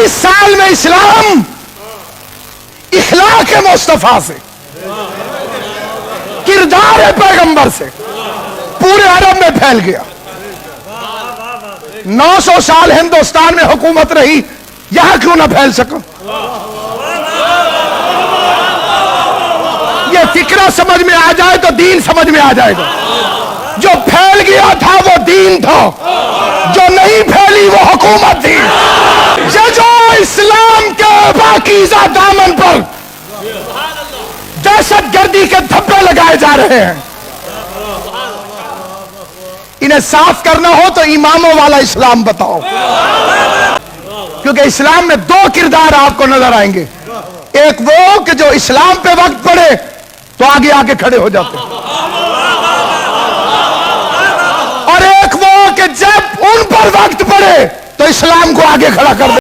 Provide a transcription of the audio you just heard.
22 سال میں اسلام اخلاق مصطفیٰ سے، کردار پیغمبر سے پورے عرب میں پھیل گیا۔ 900 سال ہندوستان میں حکومت رہی، یہاں کیوں نہ پھیل سکا؟ یہ فکرہ سمجھ میں آ جائے تو دین سمجھ میں آ جائے گا۔ جو پھیل گیا تھا وہ دین تھا، جو نہیں پھیلی وہ حکومت تھی۔ یہ جو اسلام کے پاکیزہ دامن پر دہشت گردی کے دھبے لگائے جا رہے ہیں، انہیں صاف کرنا ہو تو اماموں والا اسلام بتاؤ، کیونکہ اسلام میں 2 کردار آپ کو نظر آئیں گے۔ ایک وہ کہ جو اسلام پہ وقت پڑے تو آگے آگے کھڑے ہو جاتے ہیں، اور ایک وہ کہ جب ان پر وقت پڑے تو اسلام کو آگے کھڑا کر دے۔